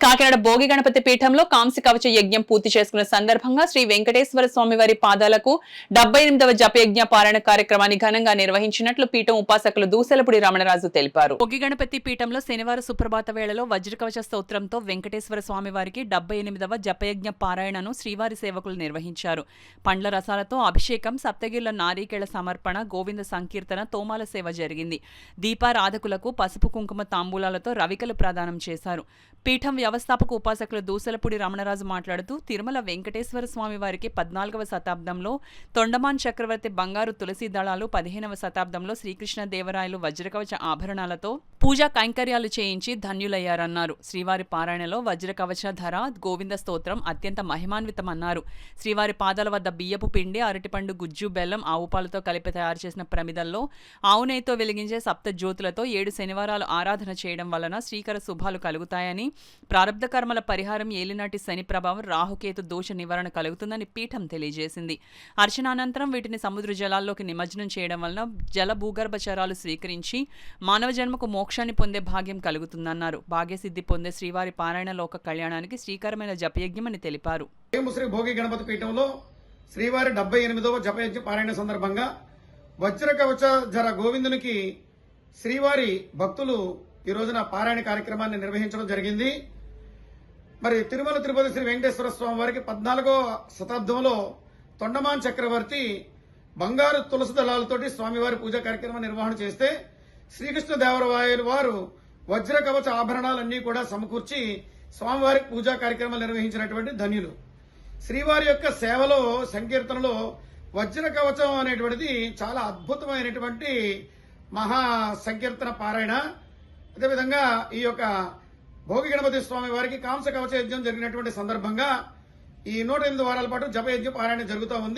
కాకినాడ భోగి గణపతి పీఠంలో కాంస్య కవచ యజ్ఞం పూర్తి చేసుకున్న సందర్భంగా శ్రీ వెంకటేశ్వర స్వామి వారి పాదాలకు 78వ జపయజ్ఞ పారాయణ కార్యక్రమాన్ని ఘనంగా నిర్వహించినట్లు పీఠం ఉపాసకులు దూసెలపూడి రమణరాజు తెలిపారు. భోగి గణపతి పీఠంలో శనివారం సుప్రభాత వేళలో వజ్రకవచ స్తోత్రంతో వెంకటేశ్వర స్వామి వారికి 78వ జపయజ్ఞ పారాయణను శ్రీవారి సేవకులు నిర్వహించారు. పండ్ల రసాలతో అభిషేకం, సప్తగిరుల నారీకేళ సమర్పణ, గోవింద సంకీర్తన, తోమాల సేవ జరిగింది. దీపారాధకులకు పసుపు కుంకుమ తాంబూలాలతో రవికలు ప్రదానం చేశారు. పీఠం వ్యవస్థాపక ఉపాసకులు దూసెలపూడి రమణరాజు మాట్లాడుతూ తిరుమల వెంకటేశ్వర స్వామి వారికి 14వ శతాబ్దంలో తొండమాన్ చక్రవర్తి బంగారు తులసి దళాలు, 15వ శతాబ్దంలో శ్రీకృష్ణ దేవరాయలు వజ్రకవచ ఆభరణాలతో పూజా కైంకర్యాలు చేయించి ధన్యులయ్యారన్నారు. శ్రీవారి పారాయణలో వజ్రకవచ ధర, గోవింద స్తోత్రం అత్యంత మహిమాన్వితమన్నారు. శ్రీవారి పాదాల వద్ద బియ్యపు పిండి, అరటిపండు గుజ్జు, బెల్లం, ఆవు పాలతో కలిపి తయారు చేసిన ప్రమిదల్లో ఆవు నెయ్యితో వెలిగించే సప్త జ్యోతులతో 7 శనివారాలు ఆరాధన చేయడం వలన శ్రీకర శుభాలు కలుగుతాయని, ప్రారబ్ధ కర్మల పరిహారం, ఏలినాటి శని ప్రభావం, రాహుకేతు దోష నివారణ కలుగుతుందని పీఠం తెలియజేసింది. అర్చనానంతరం వీటిని సముద్ర జలాల్లోకి నిమజ్జనం చేయడం వలన జల భూగర్భ చరాలు స్వీకరించి మానవ జన్మకు మోక్షాన్ని పొందే భాగ్యం కలుగుతుందన్నారు. భాగ్యసిద్ధి పొందే శ్రీవారి పారాయణ లోక కళ్యాణానికి శ్రీకరమైన జపయజ్ఞమని తెలిపారు. శ్రీ భోగి గణపతి పీఠంలో శ్రీవారి 78వ జపయజ్ఞ పారాయణ సందర్భంగా వజ్రకవచ ధర గోవిందునికి శ్రీవారి భక్తులు ఈ రోజున పారాయణ కార్యక్రమాన్ని నిర్వహించడం జరిగింది. మరి తిరుమల తిరుపతి శ్రీ వెంకటేశ్వర స్వామి వారికి 14వ శతాబ్దంలో తొండమాన్ చక్రవర్తి బంగారు తులసి దళాలతోటి స్వామివారి పూజా కార్యక్రమం నిర్వహణ చేస్తే శ్రీకృష్ణ దేవరాయలు వారు వజ్ర కవచ ఆభరణాలన్నీ కూడా సమకూర్చి స్వామివారికి పూజా కార్యక్రమాలు నిర్వహించినటువంటి ధన్యులు. శ్రీవారి యొక్క సేవలో, సంకీర్తనలో వజ్ర కవచం అనేటువంటిది చాలా అద్భుతమైనటువంటి మహా సంకీర్తన పారాయణ. అదేవిధంగా ఈ యొక్క భోగి గణపతి స్వామి వారికి కాంస కవచ యజ్ఞం జరిగినటువంటి సందర్భంగా ఈ 108 వారాల పాటు జపయజ్ఞ పారాయణ జరుగుతూ ఉంది.